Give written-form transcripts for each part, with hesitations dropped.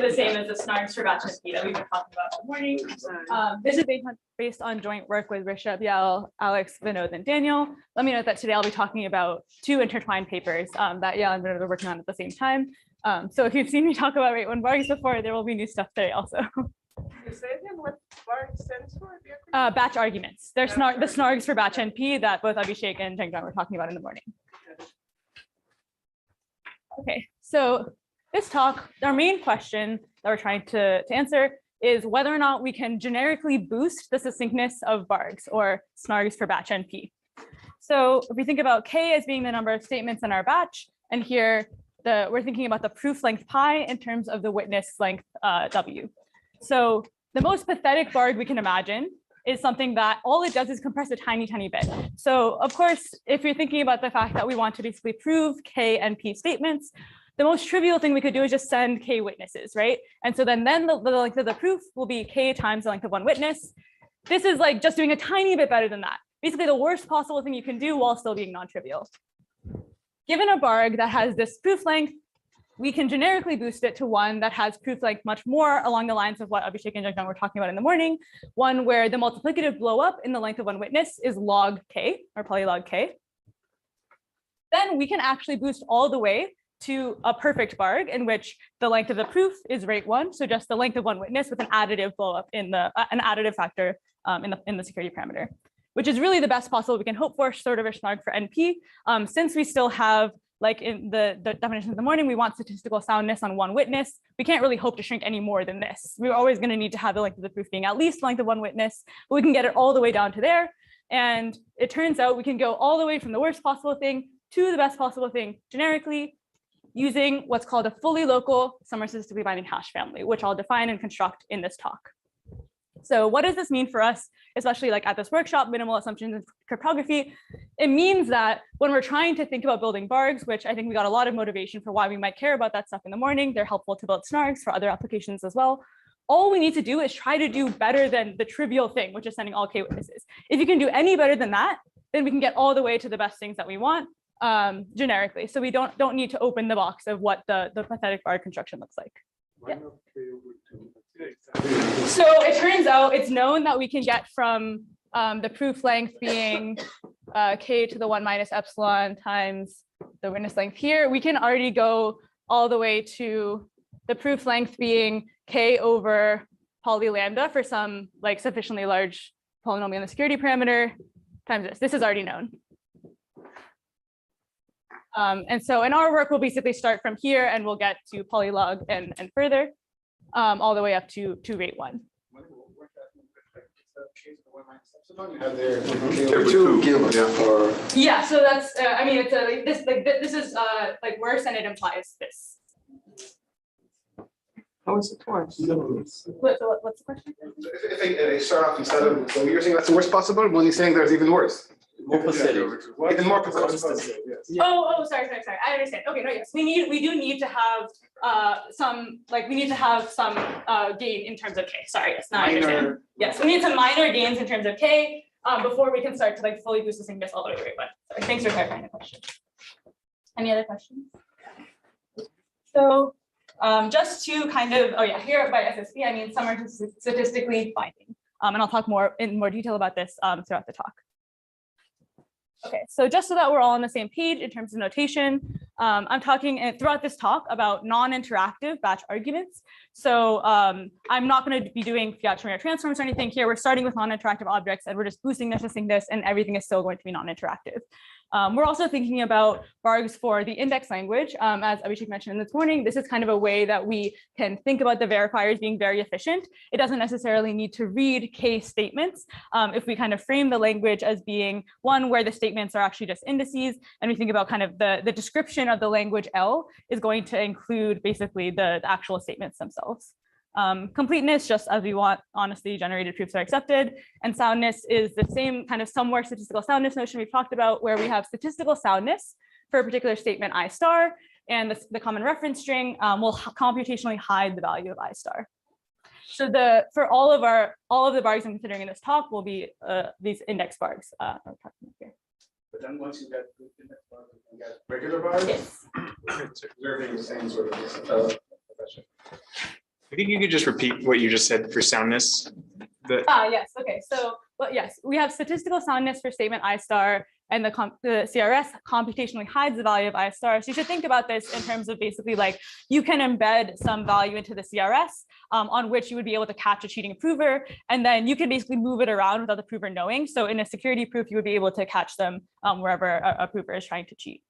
the same as the snarks for batch NP that we've been talking about all morning. This is based on joint work with Rishabh, Yael, Alex, Vinod, and Daniel. Let me note that today I'll be talking about 2 intertwined papers that Yael and Vinod are working on at the same time. So if you've seen me talk about Rate-1 BARGs before, there will be new stuff today also. You say again what BARG stands for? Batch arguments. They're the snarks for batch NP that both Abhishek and Jangjan were talking about in the morning. Okay, so this talk, our main question that we're trying to answer is whether or not we can generically boost the succinctness of BARGs or snarks for batch NP. So if we think about K as being the number of statements in our batch, and here we're thinking about the proof length pi in terms of the witness length W. So the most pathetic BARG we can imagine is something that all it does is compress a tiny, tiny bit. So of course, if you're thinking about the fact that we want to basically prove K and P statements, the most trivial thing we could do is just send K witnesses, right? And so then the length of the proof will be K times the length of one witness. This is like just doing a tiny bit better than that. Basically the worst possible thing you can do while still being non-trivial. Given a BARG that has this proof length, we can generically boost it to one that has proof length much more along the lines of what Abhishek and Jangjan were talking about in the morning, one where the multiplicative blow up in the length of one witness is log K or polylog K. Then we can actually boost all the way to a perfect BARG in which the length of the proof is rate1, so just the length of one witness with an additive blow up in the an additive factor in the security parameter, which is really the best possible we can hope for, sort of a snark for NP, since we still have, like in the definition of the morning, we want statistical soundness on one witness. We can't really hope to shrink any more than this. We're always going to need to have the length of the proof being at least the length of one witness, but we can get it all the way down to there. And it turns out we can go all the way from the worst possible thing to the best possible thing generically using what's called a fully local summary statistically binding hash family, which I'll define and construct in this talk. So what does this mean for us, especially like at this workshop, minimal assumptions in cryptography? It means that when we're trying to think about building BARGs, which I think we got a lot of motivation for why we might care about that stuff in the morning, they're helpful to build snarks for other applications as well. All we need to do is try to do better than the trivial thing, which is sending all K witnesses. If you can do any better than that, then we can get all the way to the best things that we want generically. So we don't need to open the box of what the pathetic BARG construction looks like. Yeah. So it turns out it's known that we can get from the proof length being K to the 1 minus epsilon times the witness length here. We can already go all the way to the proof length being K over poly lambda for some like sufficiently large polynomial in the security parameter times this. This is already known. And so in our work, we'll basically start from here and we'll get to polylog and further all the way up to Rate-1. Yeah, so that's I mean it's this is like worse and it implies this. How is it worse? What's the question? If they start off instead of, so you're saying that's the worst possible, when you're saying there's even worse. More pathetic. Even more pathetic. Yes. Oh, sorry. I understand. Okay, no, yes, we do need to have some gain in terms of K. Sorry, yes, now I understand. Yes, we need some minor gains in terms of K before we can start to like fully boost the succinctness all the way to Rate-1. Sorry, thanks for clarifying the question. Any other questions? So just to kind of, here by SSB, I mean summary statistically binding. And I'll talk in more detail about this throughout the talk. Okay, so just so that we're all on the same page in terms of notation, I'm talking throughout this talk about non-interactive batch arguments. So I'm not going to be doing Fiat-Schwinger transforms or anything here. We're starting with non-interactive objects and we're just boosting their succinctness and everything is still going to be non-interactive. We're also thinking about BARGs for the index language. As Abhishek mentioned this morning, this is kind of a way that we can think about the verifiers being very efficient. It doesn't necessarily need to read K statements. If we kind of frame the language as being one where the statements are actually just indices, and we think about kind of the description of the language L is going to include basically the actual statements themselves. Completeness, just as we want honestly generated proofs are accepted, and soundness is the same kind of somewhere statistical soundness notion we've talked about, where we have statistical soundness for a particular statement I star, and the common reference string will computationally hide the value of I star. So for all of the BARGs I'm considering in this talk will be these index BARGs. But then once you get index BARGs, you can get regular BARGs. Yes. Observing the same sort of profession. I think you could just repeat what you just said for soundness. Yes. Okay. So, well, yes, we have statistical soundness for statement I star, and the CRS computationally hides the value of I star. So you should think about this in terms of basically like you can embed some value into the CRS on which you would be able to catch a cheating approver, and then you can basically move it around without the prover knowing. So in a security proof, you would be able to catch them wherever a prover is trying to cheat.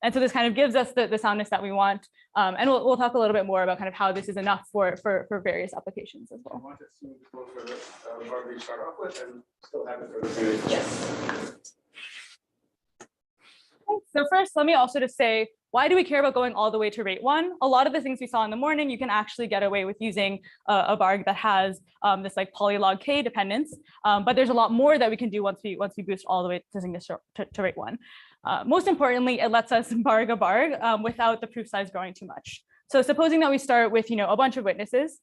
And so this kind of gives us the soundness that we want. And we'll talk a little bit more about kind of how this is enough for various applications as well. I want to assume the BARG we start off with and still have it for the same. Yes. So first, let me also just say, why do we care about going all the way to rate 1? A lot of the things we saw in the morning, you can actually get away with using a BARG that has this like polylog K dependence. But there's a lot more that we can do once we boost all the way to rate 1. Most importantly, it lets us BARG a BARG without the proof size growing too much. So supposing that we start with a bunch of witnesses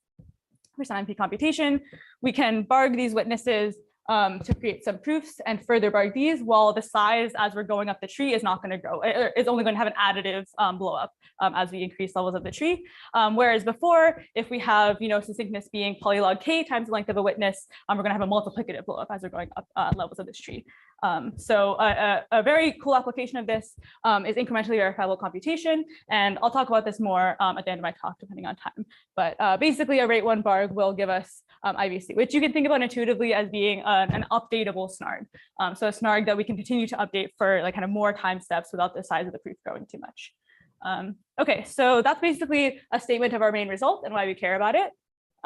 for some MP computation, we can BARG these witnesses to create some proofs and further BARG these, while the size as we're going up the tree is not going to grow. It's only going to have an additive blow up as we increase levels of the tree. Whereas before, if we have succinctness being polylog K times the length of a witness, we're going to have a multiplicative blow up as we're going up levels of this tree. So a very cool application of this is incrementally verifiable computation. And I'll talk about this more at the end of my talk, depending on time. But basically, a rate 1 BARG will give us IVC, which you can think about intuitively as being an updatable snark. So a snark that we can continue to update for like kind of more time steps without the size of the proof growing too much. Okay, so that's basically a statement of our main result and why we care about it.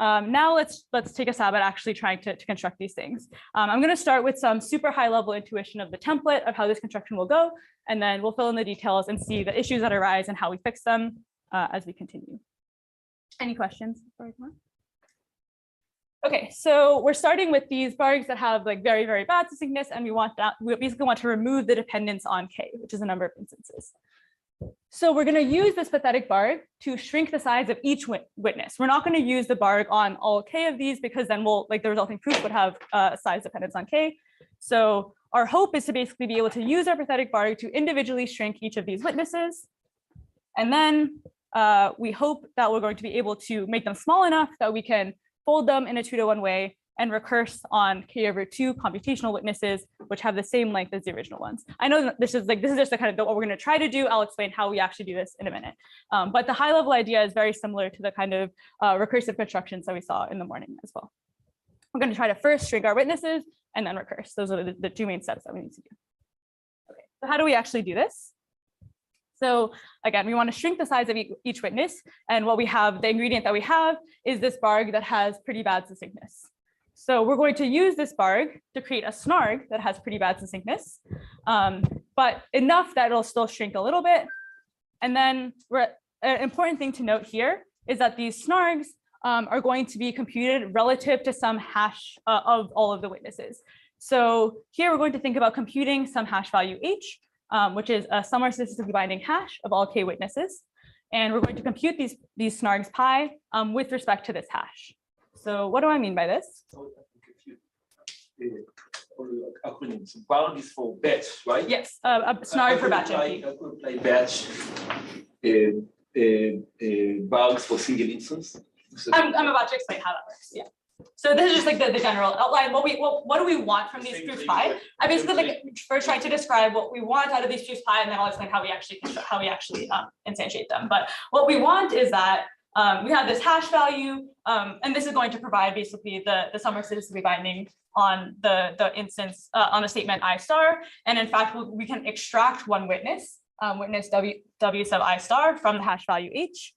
Now let's take a stab at actually trying to construct these things. I'm going to start with some super high level intuition of the template of how this construction will go, and then we'll fill in the details and see the issues that arise and how we fix them as we continue. Any questions before I go on? Okay, so we're starting with these BARGs that have like very, very bad succinctness, and we basically want to remove the dependence on K, which is a number of instances. So we're going to use this pathetic BARG to shrink the size of each witness. We're not going to use the BARG on all K of these because then the resulting proof would have size dependence on K. So our hope is to basically be able to use our pathetic BARG to individually shrink each of these witnesses. And then we hope that we're going to be able to make them small enough that we can fold them in a 2-to-1 way and recurse on K/2 computational witnesses, which have the same length as the original ones. I know this is just the kind of what we're going to try to do. I'll explain how we actually do this in a minute. But the high level idea is very similar to the kind of recursive constructions that we saw in the morning as well. We're going to try to first shrink our witnesses and then recurse. Those are the 2 main steps that we need to do. Okay, so how do we actually do this? So again, we want to shrink the size of each witness. And what we have, the ingredient that we have is this BARG that has pretty bad succinctness. So we're going to use this BARG to create a snark that has pretty bad succinctness, but enough that it'll still shrink a little bit. And then an important thing to note here is that these snarks are going to be computed relative to some hash of all of the witnesses. So here we're going to think about computing some hash value H, which is a somewhere statistically binding hash of all K witnesses. And we're going to compute these snarks pi with respect to this hash. So what do I mean by this? So acronyms. BARG is for batch, right? Yes, a snark for batch I MP. could apply batch BARGs for single instance. I'm about to explain how that works. Yeah. So this is just like the general outline. What do we want from these proofs pi? I basically first trying to describe what we want out of these proofs pi, and then I'll explain how we actually instantiate them. But what we want is that we have this hash value, and this is going to provide basically the somewhere statistically binding on the instance on the statement I star. And in fact, we can extract one witness, witness W sub I star from the hash value H.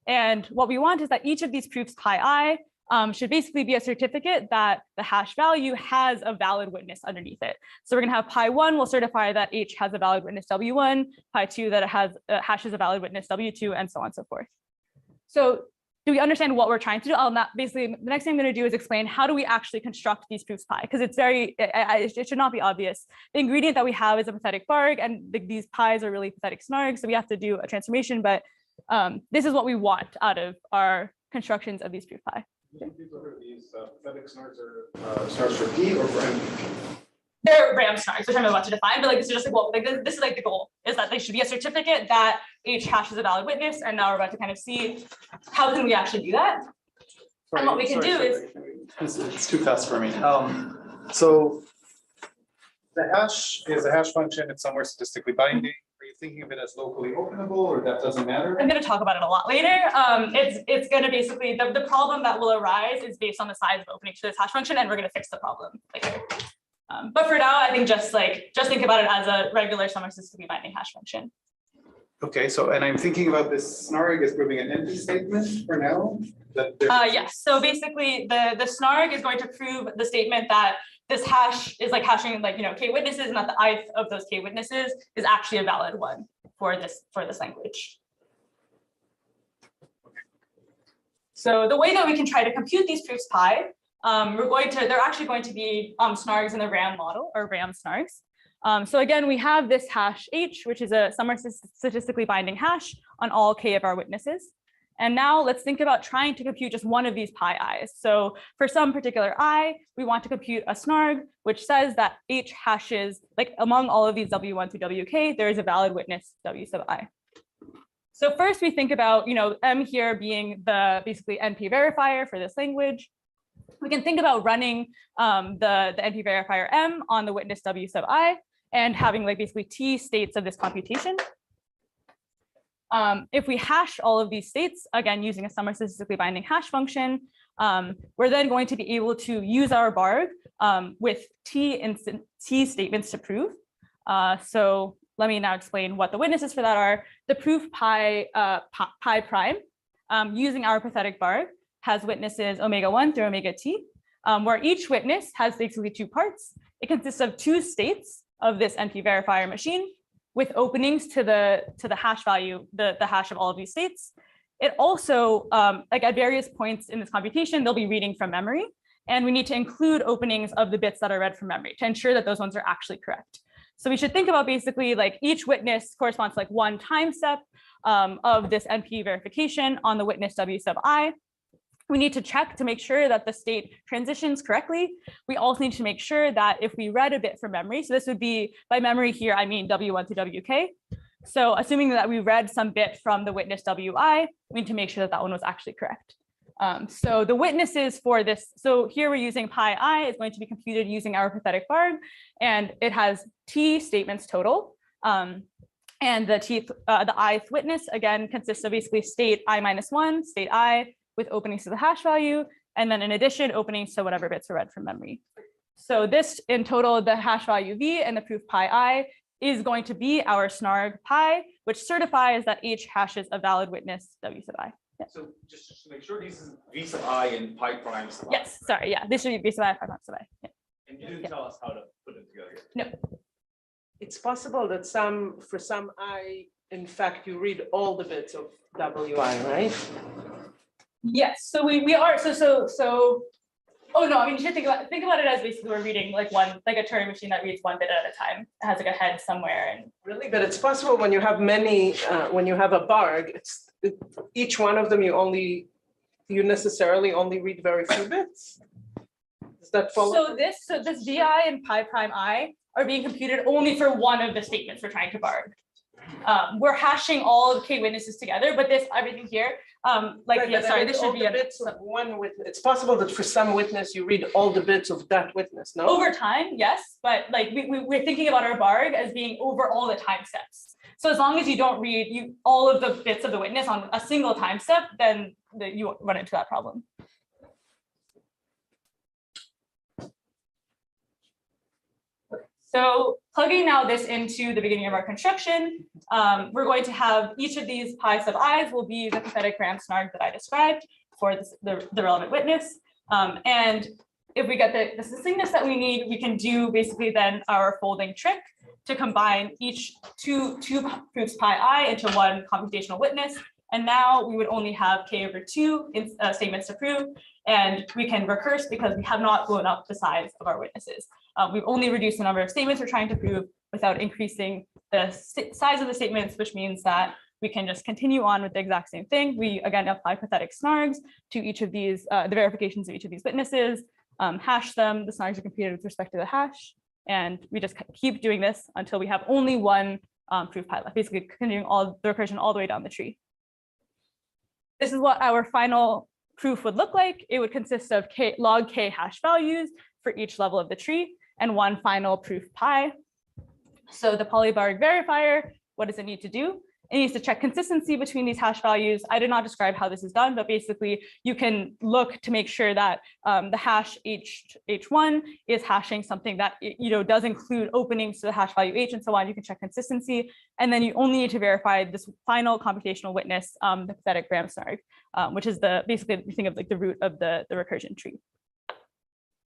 And what we want is that each of these proofs pi I should basically be a certificate that the hash value has a valid witness underneath it. So we're going to have pi 1 will certify that H has a valid witness W1, pi 2 that it has hashes a valid witness W2, and so on and so forth. So do we understand what we're trying to do? Basically, the next thing I'm going to do is explain how do we actually construct these proofs pi, because it's it should not be obvious. The ingredient that we have is a pathetic BARG, and these pi's are really pathetic snarks, so we have to do a transformation, but this is what we want out of our constructions of these proof pi. These pathetic snarks are snarks for P or for M? They're RAM snarks, which I'm about to define, but this is just this is the goal, is that they should be a certificate that H hash is a valid witness, and now we're about to kind of see how can we actually do that. And what we can do is, It's too fast for me. So the hash is a hash function. It's somewhere statistically binding. Are you thinking of it as locally openable, or that doesn't matter? I'm going to talk about it a lot later. It's going to basically, the problem that will arise is based on the size of openings to this hash function, and we're going to fix the problem later. But for now, I think just think about it as a regular somewhere statistically binding hash function. Okay, so and I'm thinking about this snark as proving an empty statement for now. Yes. So basically, the snark is going to prove the statement that this hash is like hashing k witnesses, and that the ith of those k witnesses is actually a valid one for this language. So the way that we can try to compute these proofs pi, they're actually going to be snarks in the RAM model, or RAM snarks. So again, we have this hash h, which is a somewhere statistically binding hash on all k of our witnesses. And now let's think about trying to compute just one of these pi i's. So for some particular I, we want to compute a snark, which says that h hashes, like among all of these w1 through wk, there is a valid witness w sub I. So first we think about, m here being the basically NP verifier for this language. We can think about running the NP verifier m on the witness w sub I and having basically t states of this computation. If we hash all of these states, again, using a somewhere statistically binding hash function, we're then going to be able to use our BARG with t statements to prove. So let me now explain what the witnesses for that are. The proof pi prime, using our pathetic BARG, has witnesses omega1 through omega t, where each witness has basically two parts. It consists of two states of this NP verifier machine, with openings to the hash value, the hash of all of these states. It also, at various points in this computation, they'll be reading from memory, and we need to include openings of the bits that are read from memory to ensure that those ones are actually correct. So we should think about basically each witness corresponds to one time step of this NP verification on the witness W sub I. We need to check to make sure that the state transitions correctly. We also need to make sure that if we read a bit from memory, so this would be by memory here, I mean W1 to WK. So assuming that we read some bit from the witness WI, we need to make sure that that one was actually correct. So the witnesses for this, so here we're using pi I is going to be computed using our pathetic BARG, and it has t statements total. And the ith witness, again, consists of basically state I-1, state I, with openings to the hash value, and then in addition, openings to whatever bits are read from memory. So this in total, the hash value v and the proof pi I is going to be our snark pi, which certifies that h hashes a valid witness w sub I. Yeah. So just to make sure, this is v sub I and pi prime sub I. Yes, sorry, yeah, this should be v sub I, pi prime sub I. Yeah. And you didn't tell us how to put it together. No. It's possible that for some I, in fact, you read all the bits of WI, right? Yes, so we are oh no, I mean you should think about it as basically we're reading a Turing machine that reads one bit at a time. It has a head somewhere, and Really, but it's possible when you have many, when you have a BARG, each one of them you necessarily only read very few bits. Does that follow? So this VI and pi prime I are being computed only for one of the statements we're trying to BARG. We're hashing all of k witnesses together, but everything here, this should be bits of one witness. It's possible that for some witness you read all the bits of that witness. No. Over time, yes, but we're thinking about our BARG as being over all the time steps. So as long as you don't read all of the bits of the witness on a single time step, then you won't run into that problem. So plugging now this into the beginning of our construction, we're going to have each of these pi sub i's will be the pathetic RAM snark that I described for the relevant witness. And if we get the succinctness that we need, we can do basically then our folding trick to combine each two proofs pi I into one computational witness. And now we would only have k/2 statements to prove, and we can recurse because we have not blown up the size of our witnesses. We've only reduced the number of statements we're trying to prove without increasing the size of the statements, which means that we can just continue on with the exact same thing. We again apply pathetic snarks to each of these, the verifications of each of these witnesses, hash them. The snarks are computed with respect to the hash, and we just keep doing this until we have only one proof pi left, basically continuing all the recursion all the way down the tree. This is what our final proof would look like, it would consist of log k hash values for each level of the tree and one final proof pi. So the polybarg verifier, what does it need to do? It needs to check consistency between these hash values. I did not describe how this is done, but basically you can look to make sure that the hash h1 is hashing something that does include openings to the hash value h and so on. You can check consistency, and then you only need to verify this final computational witness, the pathetic gram snark, which is basically you think of like the root of the recursion tree.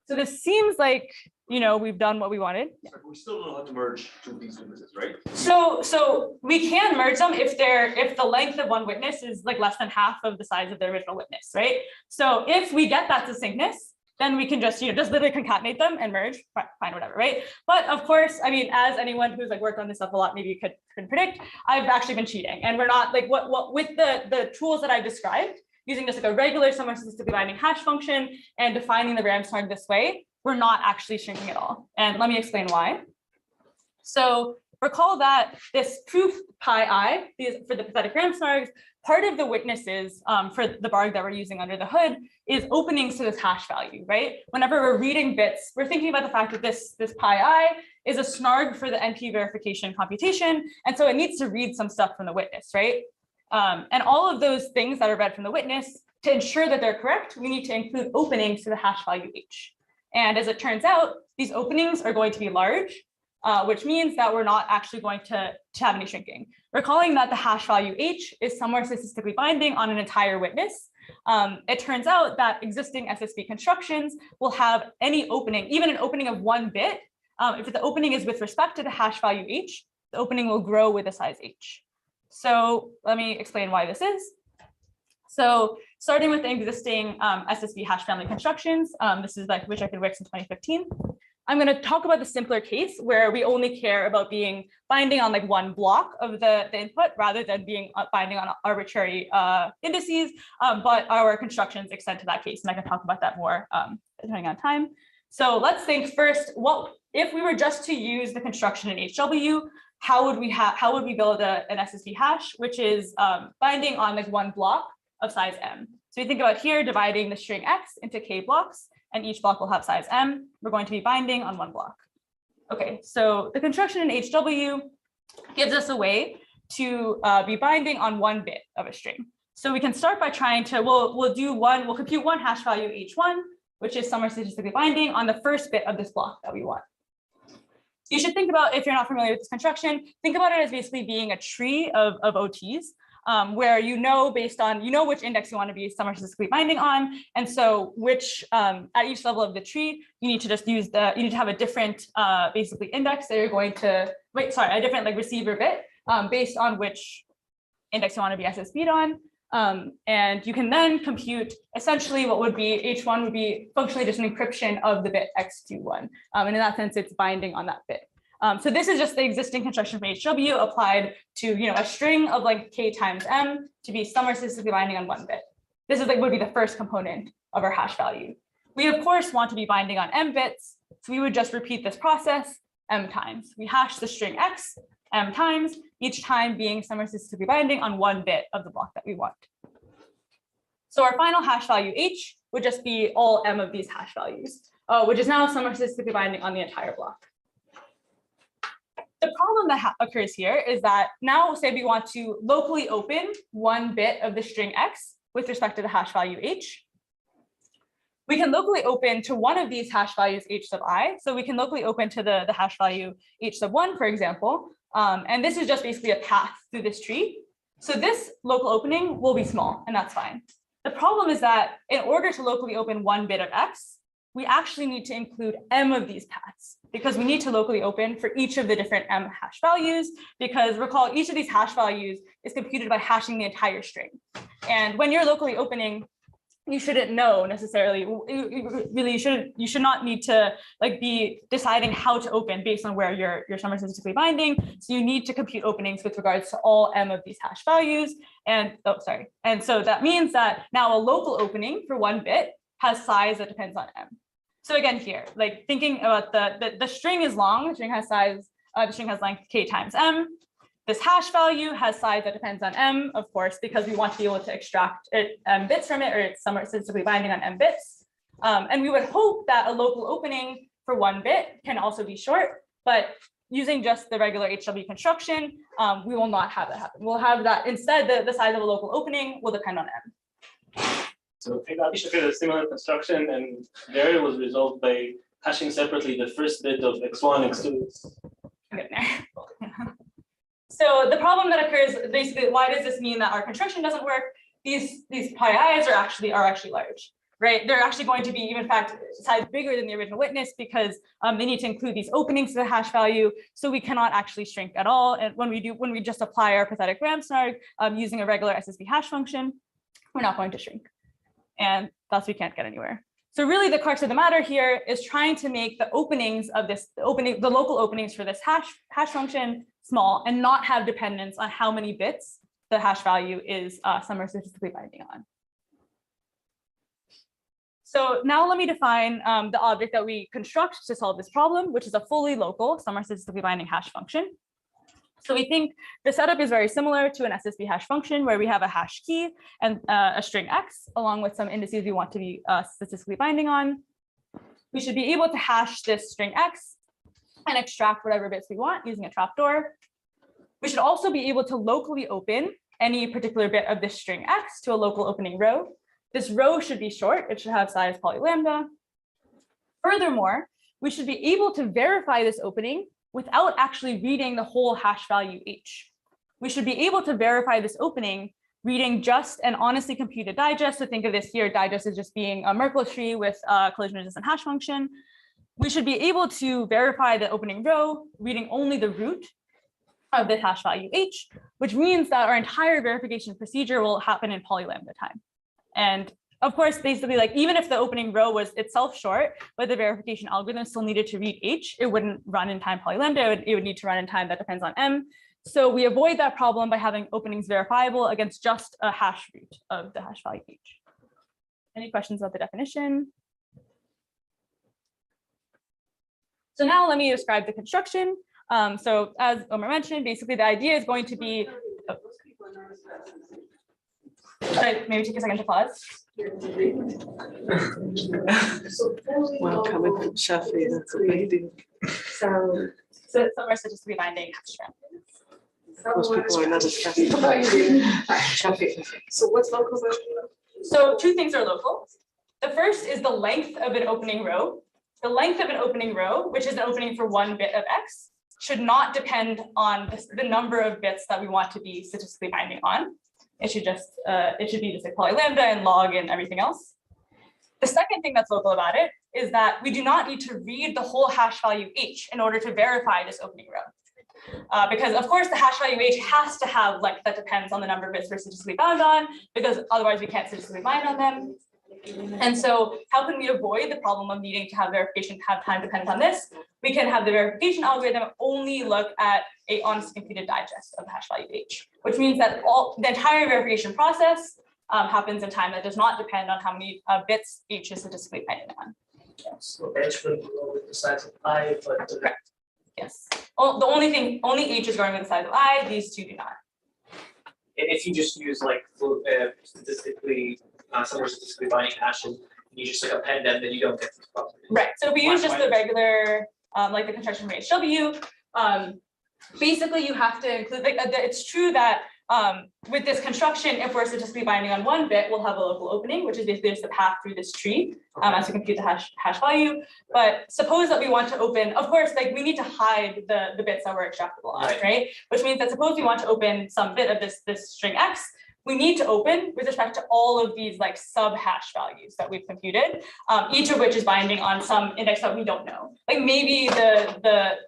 So this seems like we've done what we wanted. We still don't know how to merge two of these witnesses, right? So we can merge them if the length of one witness is like less than half of the size of the original witness, right? So if we get that succinctness, then we can just literally concatenate them and merge, fine, whatever, right? But of course, I mean, as anyone who's like worked on this stuff a lot, maybe you could predict, I've actually been cheating, and we're not like what with the tools that I described, using just like a regular somewhat statistically binding hash function and defining the gram snark this way, we're not actually shrinking at all. And let me explain why. So recall that this proof pi I for the pathetic gram snarks, part of the witnesses for the BARG that we're using under the hood is openings to this hash value, right? Whenever we're reading bits, we're thinking about the fact that this pi I is a snark for the NP verification computation. And so it needs to read some stuff from the witness, right? And all of those things that are read from the witness, to ensure that they're correct, we need to include openings to the hash value h. And as it turns out, these openings are going to be large, which means that we're not actually going to have any shrinking. Recalling that the hash value h is somewhere statistically binding on an entire witness, it turns out that existing SSB constructions will have any opening, even an opening of 1 bit. If the opening is with respect to the hash value h, the opening will grow with the size h. So let me explain why this is. So starting with the existing SSB hash family constructions, this is like which I could Wix in 2015. I'm going to talk about the simpler case where we only care about being binding on like one block of the input rather than being binding on arbitrary indices, but our constructions extend to that case, and I can talk about that more depending on time. So let's think first, what if we were just to use the construction in HW, how would we build an SSB hash, which is binding on like one block of size m. So you think about here dividing the string x into k blocks, and each block will have size m. We're going to be binding on one block. Okay, so the construction in HW gives us a way to be binding on 1 bit of a string. So we can start by trying to, we'll compute one hash value h1, which is somewhere statistically binding on the first bit of this block that we want. You should think about, if you're not familiar with this construction, think about it as basically being a tree of OTs, where based on, which index you want to be somewhere statistically binding on. And so which, at each level of the tree, you need to just use you need to have a different basically index that you're going to, a different like receiver bit based on which index you want to be SSB'd on. And you can then compute essentially what would be H1 would be functionally just an encryption of the bit X21. And in that sense, it's binding on that bit. So this is just the existing construction from HW applied to a string of like k times m to be somewhere statistically binding on 1 bit. This is would be the first component of our hash value. We of course want to be binding on m bits, so we would just repeat this process m times. We hash the string x m times, each time being somewhere statistically binding on 1 bit of the block that we want. So our final hash value h would just be all m of these hash values, which is now somewhere statistically binding on the entire block. The problem that occurs here is that now say we want to locally open 1 bit of the string x with respect to the hash value h. We can locally open to one of these hash values h sub I. So we can locally open to the hash value h sub 1, for example. And this is just basically a path through this tree. So this local opening will be small, and that's fine. The problem is that in order to locally open 1 bit of x, we actually need to include m of these paths, because we need to locally open for each of the different m hash values, because recall each of these hash values is computed by hashing the entire string. And when you're locally opening, you shouldn't know necessarily, you should not need to be deciding how to open based on where you're somewhere statistically binding. So you need to compute openings with regards to all m of these hash values. And and so that means that now a local opening for 1 bit has size that depends on m. So again here, thinking about the string is long, the string has size, the string has length k times m. This hash value has size that depends on m, of course, because we want to be able to extract bits from it, or it's somewhere statistically binding on m bits. And we would hope that a local opening for 1 bit can also be short, but using just the regular HW construction, we will not have that happen. We'll have that instead, the size of a local opening will depend on m. So I should get a similar construction, and there it was resolved by hashing separately the first bit of x1, x2. So the problem that occurs, basically, why does this mean that our construction doesn't work? These pi i's are actually large, right? They're actually going to be, even in fact, size bigger than the original witness, because they need to include these openings to the hash value. So we cannot actually shrink at all. And when we just apply our pathetic RAM snark using a regular SSB hash function, we're not going to shrink, and thus we can't get anywhere. So really, the crux of the matter here is trying to make the openings of this, the local openings for this hash function small, and not have dependence on how many bits the hash value is somewhere statistically binding on. So now let me define the object that we construct to solve this problem, which is a fully local, somewhere statistically binding hash function. So we think the setup is very similar to an SSB hash function, where we have a hash key and a string x, along with some indices we want to be statistically binding on. We should be able to hash this string x and extract whatever bits we want using a trapdoor. We should also be able to locally open any particular bit of this string x to a local opening row. This row should be short. It should have size polylambda. Furthermore, we should be able to verify this opening without actually reading the whole hash value h. We should be able to verify this opening reading just an honestly computed digest. So think of this here, digest is just being a Merkle tree with a collision resistant hash function. We should be able to verify the opening row reading only the root of the hash value h, which means that our entire verification procedure will happen in polylambda time. And of course, basically, like, even if the opening row was itself short, but the verification algorithm still needed to read h, it wouldn't run in time polylambda. It would need to run in time that depends on m. So we avoid that problem by having openings verifiable against just a hash root of the hash value h. Any questions about the definition? So now let me describe the construction. So as Omar mentioned, basically the idea is going to be, should I maybe take a second to pause? Well, coming from Shafi, that's a big deal. So somewhere statistically binding hash strand. Most people are not as fast. Shafi. So what's local? So 2 things are local. The first is the length of an opening row. The length of an opening row, which is an opening for 1 bit of x, should not depend on the number of bits that we want to be statistically binding on. It should be just like polylambda and log and everything else. The second thing that's local about it is that we do not need to read the whole hash value h in order to verify this opening row. Because of course the hash value h has to have length that depends on the number of bits we're statistically bound on, because otherwise we can't statistically bind on them. And so how can we avoid the problem of needing to have verification have time dependent on this? We can have the verification algorithm only look at a honestly computed digest of the hash value h, which means that the entire verification process happens in time that does not depend on how many bits h is statistically dependent on. So h will go with the size of I, but correct. Yes. The only h is going with the size of I. These 2 do not. and if you just use like statistically somewhere statistically binding hashes, you just like append them, then you don't get this problem. Right. So if we use just the regular, like the construction from HW, basically you have to include, like, it's true that with this construction, if we're statistically binding on 1 bit, we'll have a local opening, which is basically just the path through this tree as we compute the hash value. But suppose that we want to open, of course, like we need to hide the bits that we're extractable on, right? Which means that suppose we want to open some bit of this string x, we need to open with respect to all of these like sub hash values that we've computed, each of which is binding on some index that we don't know. Like maybe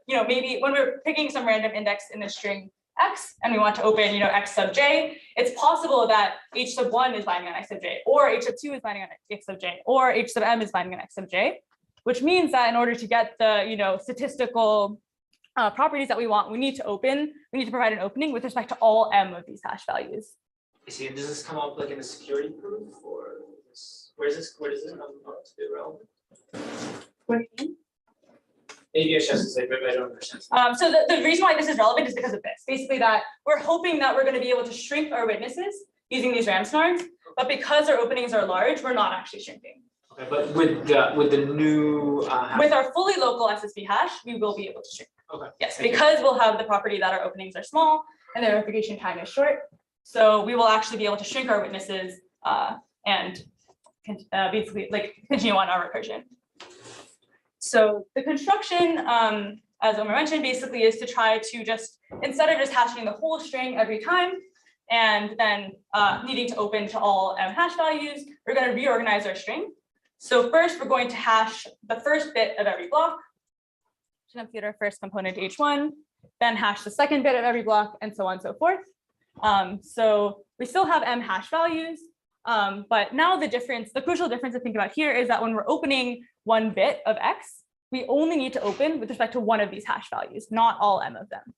maybe when we're picking some random index in the string x and we want to open, x sub j, it's possible that h sub 1 is binding on x sub j, or h sub 2 is binding on x sub j, or h sub m is binding on x sub j, which means that in order to get the statistical properties that we want, we need to provide an opening with respect to all m of these hash values. See, does this come up like in the security proof, or where does it come up to be relevant? What do you mean? Maybe it's just to say, but I don't understand. So the reason why this is relevant is because of this. Basically that we're hoping that we're going to be able to shrink our witnesses using these RAM snarks, but because our openings are large, we're not actually shrinking. Okay, but with the new With our fully local SSB hash, we will be able to shrink. Okay. Yes, because we'll have the property that our openings are small and the verification time is short. So we will actually be able to shrink our witnesses and basically like continue on our recursion. So the construction, as Omer mentioned, basically is to try to just, instead of just hashing the whole string every time and then needing to open to all M hash values, we're going to reorganize our string. So first, we're going to hash the first bit of every block, to compute our first component H1, then hash the second bit of every block, and so on and so forth. So we still have M hash values, but now the crucial difference to think about here is that when we're opening one bit of X, we only need to open with respect to one of these hash values, not all M of them.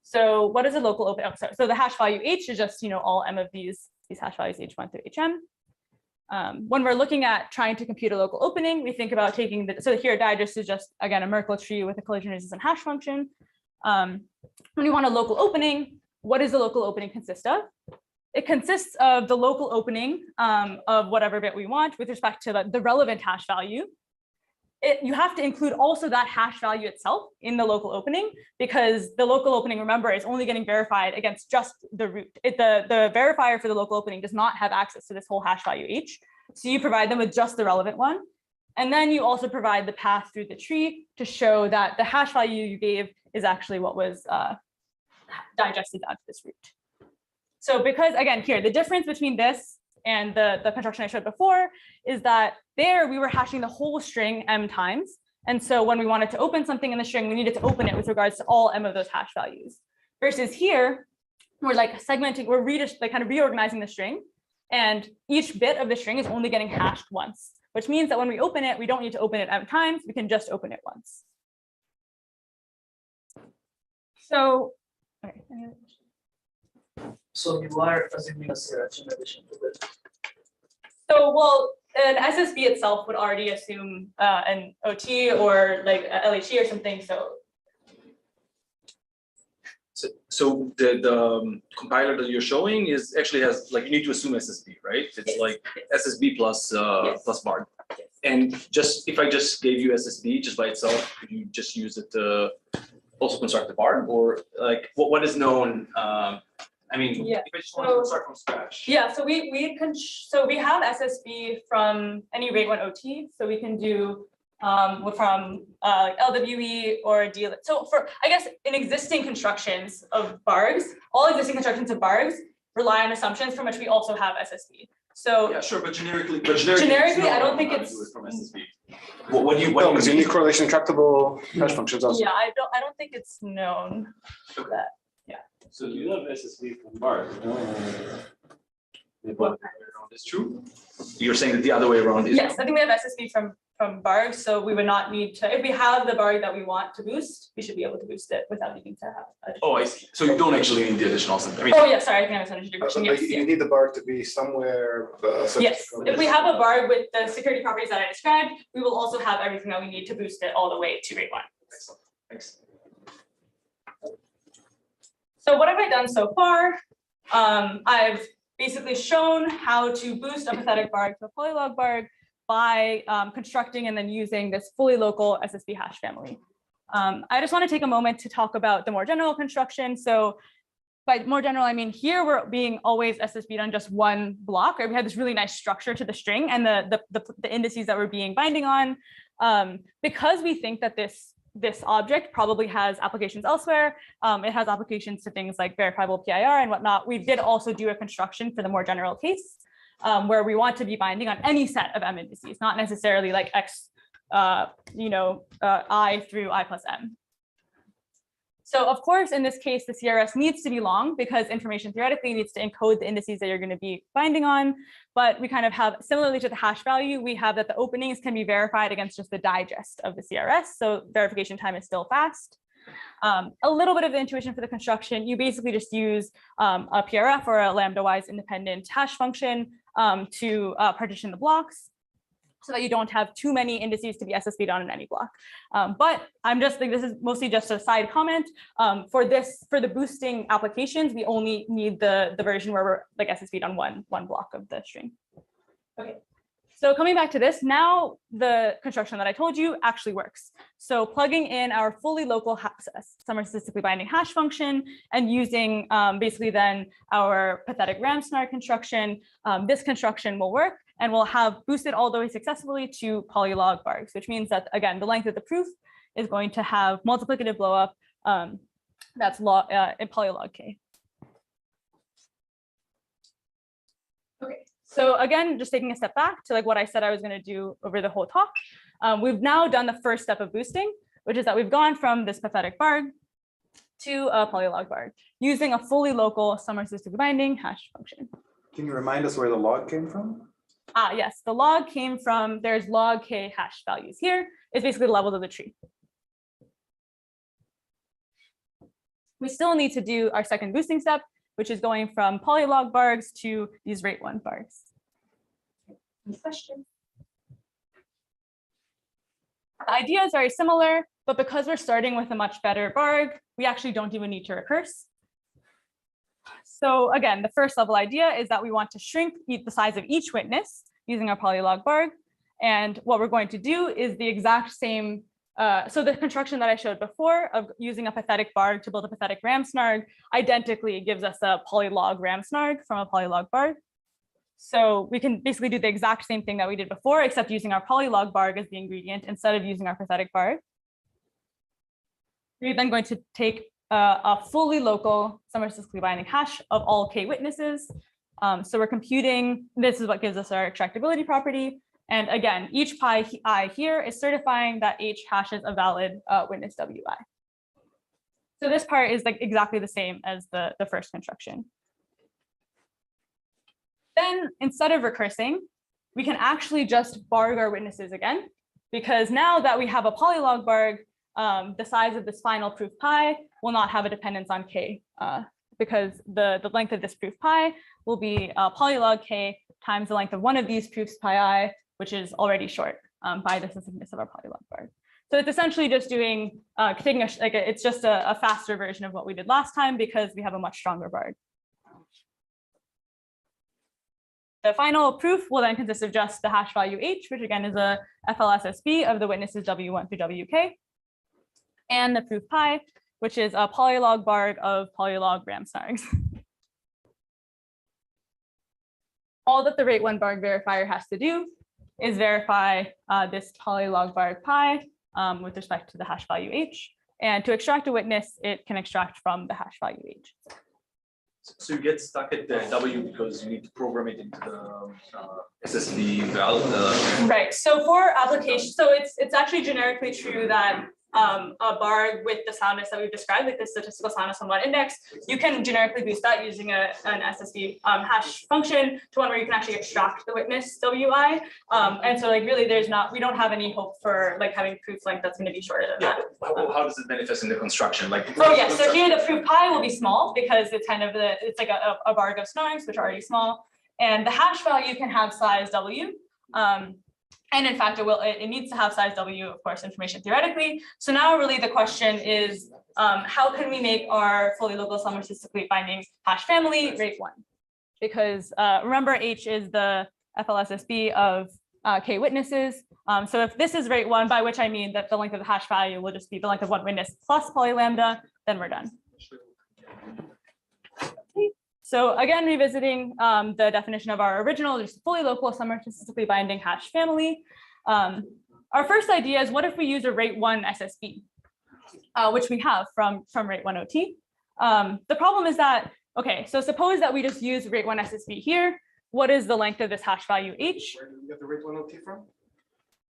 So what is a local open? Oh, sorry. So the hash value H is just, all M of these hash values H1 through HM. When we're looking at trying to compute a local opening, we think about taking so here digest is just, again, a Merkle tree with a collision resistant hash function. When you want a local opening, what does the local opening consist of? It consists of the local opening of whatever bit we want with respect to the relevant hash value. You have to include also that hash value itself in the local opening, because the local opening, remember, is only getting verified against just the root. The verifier for the local opening does not have access to this whole hash value H. So you provide them with just the relevant one. And then you also provide the path through the tree to show that the hash value you gave is actually what was digested out to this root. So because, again, here, the difference between this and the construction I showed before is that there we were hashing the whole string M times. And so when we wanted to open something in the string, we needed to open it with regards to all M of those hash values. Versus here, we're like segmenting, we're kind of reorganizing the string. And each bit of the string is only getting hashed once, which means that when we open it, we don't need to open it M times, we can just open it once. So, okay. So you are assuming a search in addition to this. So, well, an SSB itself would already assume an OT or like a LHE or something. So the compiler that you're showing is actually has like you need to assume SSB, right? It's Yes. like SSB plus Yes. plus BARG. Yes. And just if I just gave you SSB just by itself, could you just use it to also construct the BARG, or like what is known? I mean, Yeah. if I just want to start from scratch. Yeah, so we have SSB from any Rate-1 OT, so we can do from LWE or DL. So for, I guess, in existing constructions of BARGs, all existing constructions of BARGs rely on assumptions from which we also have SSB. So Yeah, sure, but generically, generically, I don't think how to it's do it from SSB. What do you? No, because you need correlation tractable hash functions also. yeah, I don't think it's known that. So you have SSB from BARG. Is true? You're saying that the other way around is. Yes, I think we have SSB from BARG, so we would not need to, if we have the BARG that we want to boost, we should be able to boost it without needing to have. Oh, I see. So you don't actually need the additional. I mean, Oh, yeah, sorry, I think I misunderstood your question. Yes, You need the bar to be somewhere. yes. If we have a BARG with the security properties that I described, we will also have everything that we need to boost it all the way to Rate-1. excellent. Thanks. So what have I done so far? I've basically shown how to boost a pathetic BARG to a polylog BARG by constructing and then using this fully local SSB hash family. I just want to take a moment to talk about the more general construction. So by more general, I mean here we're being always SSB'd on just one block, right? We have this really nice structure to the string and the indices that we're being binding on. Because we think that this object probably has applications elsewhere. It has applications to things like verifiable PIR and whatnot. We did also do a construction for the more general case where we want to be binding on any set of M indices, not necessarily like X, I through I plus M. So of course, in this case, the CRS needs to be long because information theoretically needs to encode the indices that you're going to be binding on. But we kind of have, similarly to the hash value, we have that the openings can be verified against just the digest of the CRS. So verification time is still fast. A little bit of the intuition for the construction, you basically just use a PRF or a lambda-wise independent hash function to partition the blocks. so that you don't have too many indices to be SSB'd on in any block. But I'm just like, this is mostly just a side comment. For the boosting applications, we only need the version where we're like SSB'd on one block of the string. Okay. So coming back to this, now the construction that I told you actually works. So plugging in our fully local summer statistically binding hash function and using basically then our pathetic RAM-SNAR construction, this construction will work and we'll have boosted all the way successfully to polylog BARGs, which means that, again, the length of the proof is going to have multiplicative blowup that's in polylog K. Okay. So again, just taking a step back to like what I said I was going to do over the whole talk, we've now done the first step of boosting, which is that we've gone from this pathetic BARG to a polylog BARG using a fully local summer statistically binding hash function. Can you remind us where the log came from? Yes, the log came from, there's log K hash values here. It's basically the levels of the tree. We still need to do our second boosting step, which is going from polylog BARGs to these Rate-1 BARGs. Any questions? The idea is very similar, but because we're starting with a much better BARG, we actually don't even need to recurse. So again, the first level idea is that we want to shrink the size of each witness using our polylog BARG. And what we're going to do is the exact same. So the construction that I showed before of using a pathetic BARG to build a pathetic RAM-SNARG identically gives us a polylog RAM-SNARG from a polylog BARG. So we can basically do the exact same thing that we did before, except using our polylog BARG as the ingredient instead of using our pathetic BARG. We're then going to take a fully local summer statistically binding hash of all K witnesses. So we're computing, this is what gives us our extractability property. And again, each pi I here is certifying that H hashes a valid witness WI. So this part is like exactly the same as the first construction. Then instead of recursing, we can actually just BARG our witnesses again, because now that we have a polylog BARG, the size of this final proof pi will not have a dependence on K, because the length of this proof pi will be polylog K times the length of one of these proofs pi I, which is already short by the succinctness of our polylog BARG. So it's essentially just doing, it's just a faster version of what we did last time because we have a much stronger BARG. The final proof will then consist of just the hash value H, which again is a FLSSB of the witnesses W1 through WK, and the proof pi, which is a polylog BARG of polylog RAM-SNARGs. All that the Rate-1 BARG verifier has to do is verify this polylog BARG pi with respect to the hash value H. And to extract a witness, it can extract from the hash value H. So you get stuck at the W because you need to program it into the SSB valve. Right. So for application, so it's actually generically true that a BARG with the soundness that we've described, like the statistical soundness on one index, you can generically boost that using an SSB hash function to one where you can actually extract the witness WI. And so like really we don't have any hope for like having proof length that's going to be shorter than that. How does it manifest in the construction? Like oh yeah, so here the proof pi will be small because it's kind of it's like a BARG of snarks, which are already small, and the hash value can have size W. And in fact, it needs to have size W, of course, information theoretically. So now really the question is, how can we make our fully local summer statistically binding hash family Rate-1? Because remember, H is the FLSSB of K witnesses. So if this is Rate-1, by which I mean that the length of the hash value will just be the length of one witness plus polylambda, then we're done. So again, revisiting the definition of our original, just fully local summer statistically binding hash family. Our first idea is, what if we use a Rate-1 SSB, which we have from Rate-1 OT. The problem is that, okay, so suppose that we just use Rate-1 SSB here. What is the length of this hash value H? Where did you get the Rate-1 OT from?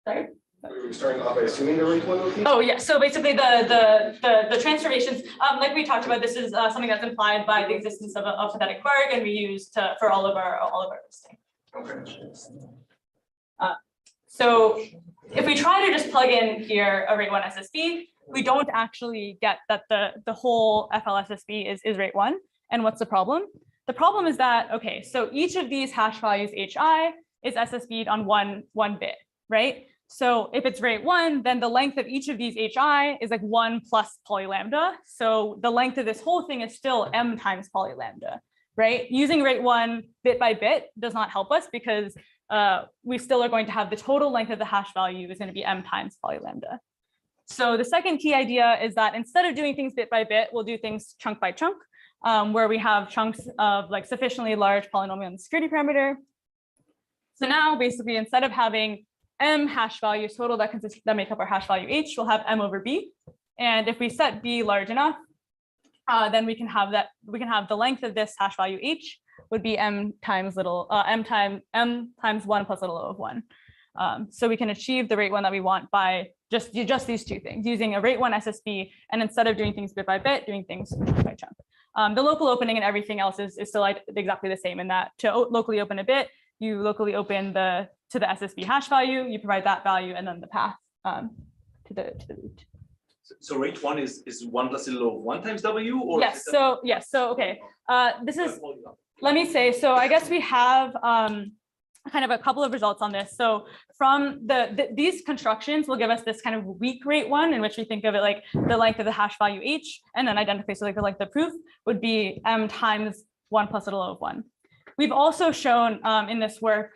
Sorry? We were starting off by assuming the Rate-1 OT? Oh yeah, so basically the transformations, like we talked about, this is something that's implied by the existence of a pathetic BARG, and we use for all of our listing. Okay. So if we try to just plug in here a Rate-1 SSB, we don't actually get that the whole FLSSB is Rate-1. And what's the problem? The problem is that, okay, so each of these hash values HI is SSB'd on one bit. right? So if it's rate 1, then the length of each of these HI is like 1 plus poly lambda. So the length of this whole thing is still m times poly lambda, right? Using rate 1 bit by bit does not help us because we still are going to have the total length of the hash value is going to be m times poly lambda. So the second key idea is that instead of doing things bit by bit, we'll do things chunk by chunk, where we have chunks of like sufficiently large polynomial and security parameter. So now basically instead of having m hash values total that make up our hash value h, we'll have m over b. And if we set b large enough, then we can have the length of this hash value h would be m times 1 plus little o of 1. So we can achieve the rate 1 that we want by just these two things, using a rate 1 SSB, and instead of doing things bit by bit, doing things chunk by chunk. The local opening and everything else is still exactly the same in that to locally open a bit, you locally open to the SSB hash value, you provide that value, and then the path to the root. So rate 1 is 1 plus little o of 1 times w, or Yes. So okay. This is, let me say. So I guess we have kind of a couple of results on this. So from these constructions will give us this kind of weak rate 1, in which we think of it like the length of the hash value h, and then identify, so like the length of proof would be m times 1 plus little o of 1. We've also shown in this work,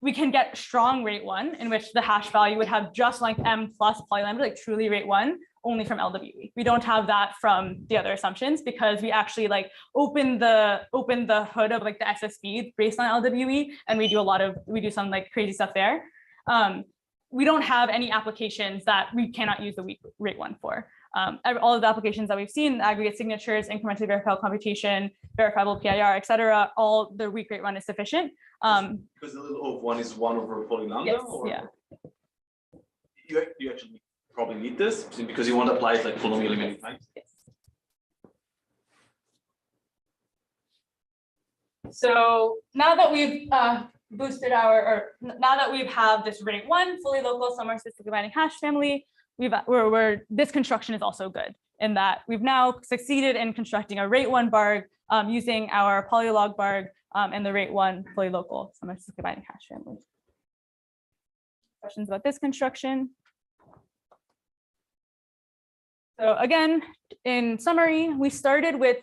we can get strong rate 1, in which the hash value would have just length m plus poly lambda, like truly rate 1, only from LWE. We don't have that from the other assumptions because we actually like open the hood of like the SSB based on LWE, and we do some like crazy stuff there. We don't have any applications that we cannot use the weak rate 1 for. All of the applications that we've seen, aggregate signatures, incrementally verifiable computation, verifiable PIR, et cetera, all the weak rate 1 is sufficient. Because the little o of 1 is 1 over poly lambda? Yes, or yeah. You actually probably need this because you want to apply it like polynomially many times. Yes. So now that we've boosted now that we have this rate 1 fully local somewhere statistically binding hash family, this construction is also good in that we've now succeeded in constructing a rate 1 BARG using our polylog BARG and the rate 1 fully local somewhere statistically binding hash family. Questions about this construction? So again, in summary, we started with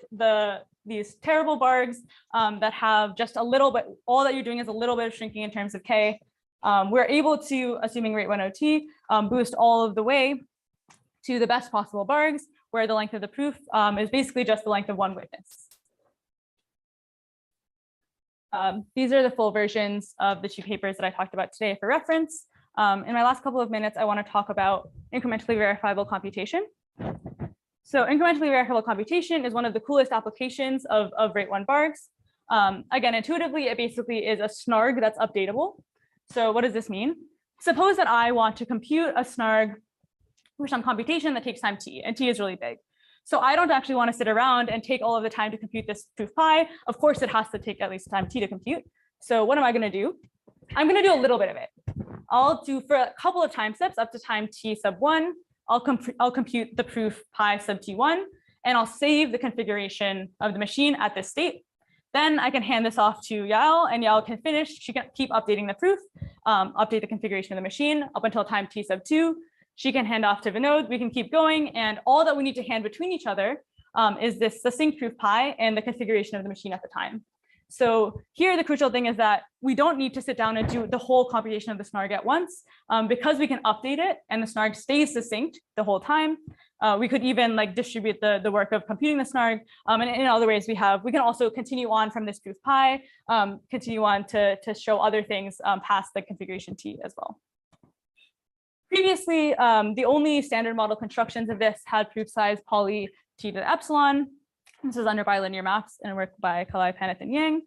these terrible BARGs that have just a little bit, all that you're doing is a little bit of shrinking in terms of K. We're able to, assuming rate 1 OT, boost all of the way to the best possible BARGs, where the length of the proof is basically just the length of one witness. These are the full versions of the 2 papers that I talked about today for reference. In my last couple of minutes, I want to talk about incrementally verifiable computation. So incrementally verifiable computation is one of the coolest applications of rate 1 BARGs. Again, intuitively, it basically is a snarg that's updatable. So what does this mean? Suppose that I want to compute a snarg for some computation that takes time t, and t is really big. So I don't actually want to sit around and take all of the time to compute this proof pi. Of course, it has to take at least time t to compute. So what am I going to do? I'm going to do a little bit of it. I'll do for a couple of time steps up to time t sub 1. I'll compute the proof pi sub t1, and I'll save the configuration of the machine at this state. Then I can hand this off to Yael, and Yael can finish. She can keep updating the proof, update the configuration of the machine up until time t sub 2. She can hand off to Vinod. We can keep going, and all that we need to hand between each other is this succinct proof pi and the configuration of the machine at the time. So here, the crucial thing is that we don't need to sit down and do the whole computation of the snarg at once, because we can update it and the snarg stays succinct the whole time. We could even like distribute the work of computing the snarg. And in other ways, we can also continue on from this proof pi, continue on to show other things past the configuration t as well. Previously, the only standard model constructions of this had proof size poly t to the epsilon. This is under bilinear maps and work by Kalai, Paneth, and Yang.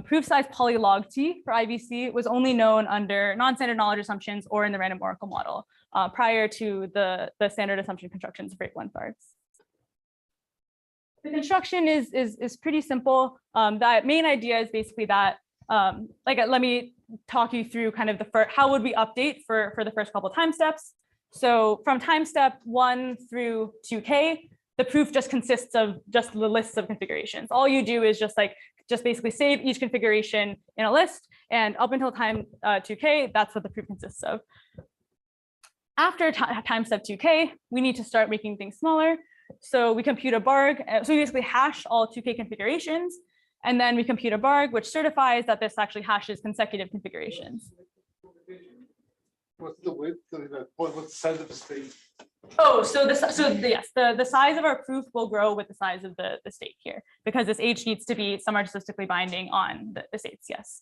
Proof size polylog t for IVC was only known under non-standard knowledge assumptions or in the random oracle model prior to the standard assumption constructions of rate 1 BARGs. The construction is pretty simple. The main idea is basically that, let me talk you through kind of how would we update for the first couple of time steps. So from time step 1 through 2K, the proof just consists of just the lists of configurations. All you do is just like just basically save each configuration in a list, and up until time 2k, that's what the proof consists of. After time step 2k, we need to start making things smaller. So we compute a BARG. So we basically hash all 2k configurations, and then we compute a BARG, which certifies that this actually hashes consecutive configurations. What's the width, what's the size of the state? Oh, so yes, the size of our proof will grow with the size of the state here, because this H needs to be somewhere statistically binding on the states. Yes,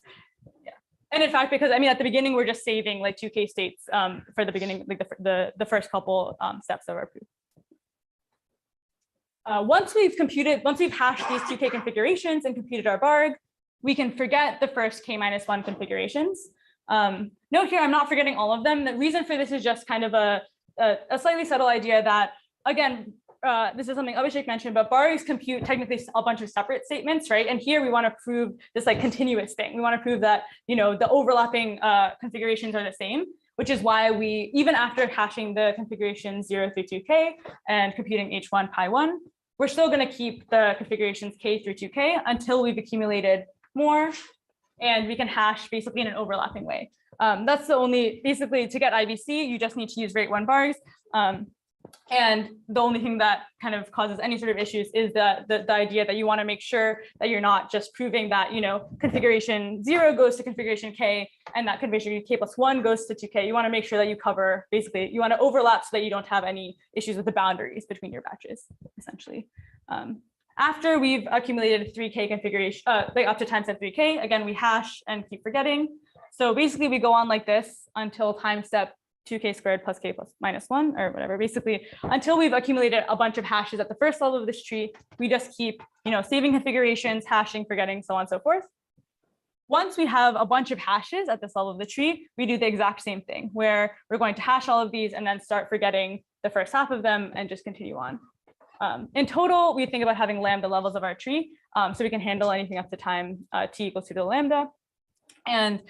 yeah. And in fact, because I mean, at the beginning, we're just saving like 2k states for the beginning, like the first couple steps of our proof. Once we've hashed these 2k configurations and computed our BARG, we can forget the first k-1 configurations. Note here, I'm not forgetting all of them. The reason for this is just kind of a slightly subtle idea that, again, this is something Abhishek mentioned, but BARGs compute technically a bunch of separate statements, right? And here we want to prove this like continuous thing. We want to prove that, you know, the overlapping configurations are the same, which is why we, even after hashing the configurations 0 through 2k and computing h1 pi1, we're still going to keep the configurations k through 2k until we've accumulated more, and we can hash basically in an overlapping way. That's the only, basically to get IBC, you just need to use Rate-1 BARGs. And the only thing that kind of causes any sort of issues is the idea that you want to make sure that you're not just proving that, you know, configuration 0 goes to configuration k, and that configuration k+1 goes to 2k. You want to make sure that you cover, basically, you want to overlap so that you don't have any issues with the boundaries between your batches, essentially. After we've accumulated 3k configuration, like up to time step 3k, again, we hash and keep forgetting. So basically we go on like this until time step 2k squared plus k plus -1 or whatever. Basically, until we've accumulated a bunch of hashes at the first level of this tree, we just keep, you know, saving configurations, hashing, forgetting, so on and so forth. Once we have a bunch of hashes at this level of the tree, we do the exact same thing, where we're going to hash all of these and then start forgetting the first half of them and just continue on. In total, we think about having lambda levels of our tree, so we can handle anything up to time t equals 2 to the lambda. And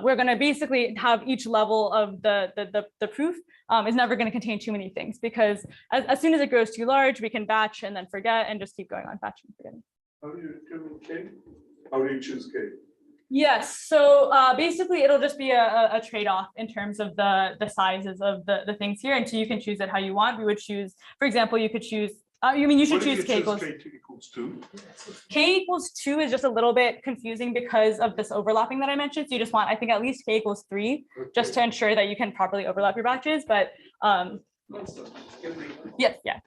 we're going to basically have each level of the proof is never going to contain too many things, because as soon as it grows too large, we can batch and then forget and just keep going on batching and forgetting. How do you determine k? How do you choose k? Yes, so basically it'll just be a trade-off in terms of the sizes of the things here, and so you can choose it how you want. We would choose, for example, you could choose, you should choose k equals 2. K equals 2 is just a little bit confusing because of this overlapping that I mentioned. So you just want, I think, at least k equals 3, just to ensure that you can properly overlap your batches. But yes, yeah.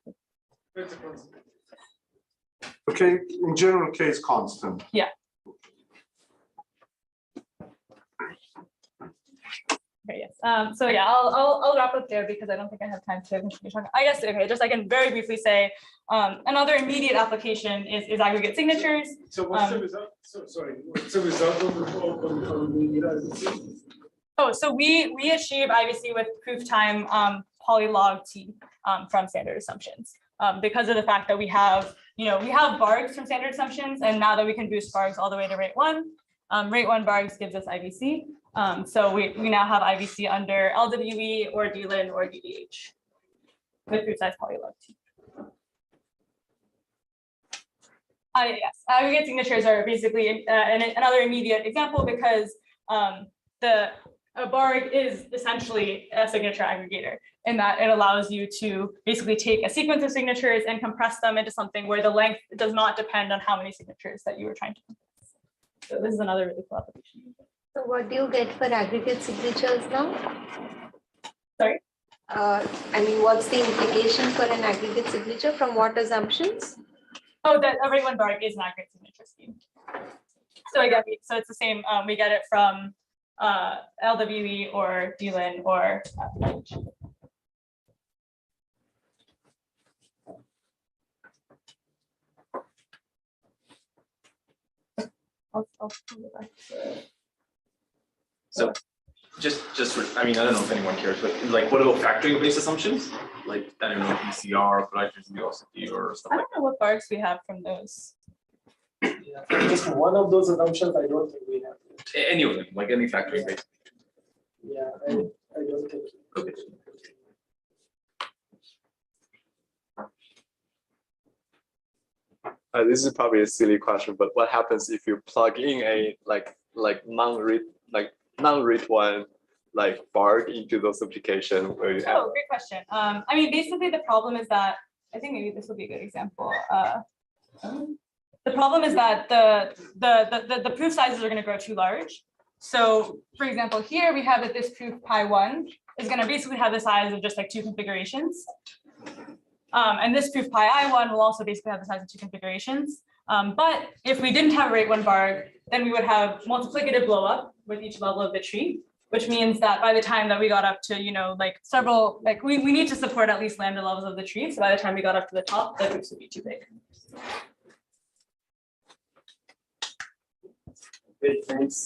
Okay, in general, k is constant. Yeah. Okay, yes. So yeah, I'll wrap up there because I don't think I have time to continue talking. I guess, okay, just I can very briefly say another immediate application is aggregate signatures. So what's the result? So sorry, what's the result of the IBC? Oh, so we achieve IBC with proof time polylog t from standard assumptions, because of the fact that we have, you know, we have BARGs from standard assumptions, and now that we can boost BARGs all the way to Rate-1, Rate-1 BARGs gives us IBC. So we now have IBC under LWE or DLIN or DDH with proof size polylog t. Yes, aggregate signatures are basically another immediate example, because a BARG is essentially a signature aggregator, in that it allows you to basically take a sequence of signatures and compress them into something where the length does not depend on how many signatures that you were trying to compress. So this is another really cool application. So what do you get for aggregate signatures now? Sorry? I mean, what's the implication for an aggregate signature? From what assumptions? Oh, that a Rate-1 BARG is an aggregate signature scheme. So again, so it's the same. We get it from LWE or DLIN or DDH. I'll go back to it. So just I mean, I don't know if anyone cares, but like, what about factoring based assumptions? Like, I don't know, ECR, collectors, VLCP, or stuff I like don't know what BARGs we have from those. Yeah, just one of those assumptions, I don't think we have. that. Any of them, like any factoring based. Yeah, I don't think. Okay. This is probably a silly question, but what happens if you plug in a non-read one BARG into those applications where you have? Oh, great question. I mean, basically the problem is that, I think maybe this will be a good example. The problem is that the proof sizes are going to grow too large. So for example, here we have that this proof pi1 is going to basically have the size of just like 2 configurations. And this proof pi I1 will also basically have the size of 2 configurations. But if we didn't have a rate-1 BARG, then we would have multiplicative blow up with each level of the tree, which means that by the time that we got up to, several, we need to support at least lambda levels of the tree. So by the time we got up to the top, the proofs would be too big. Good, thanks.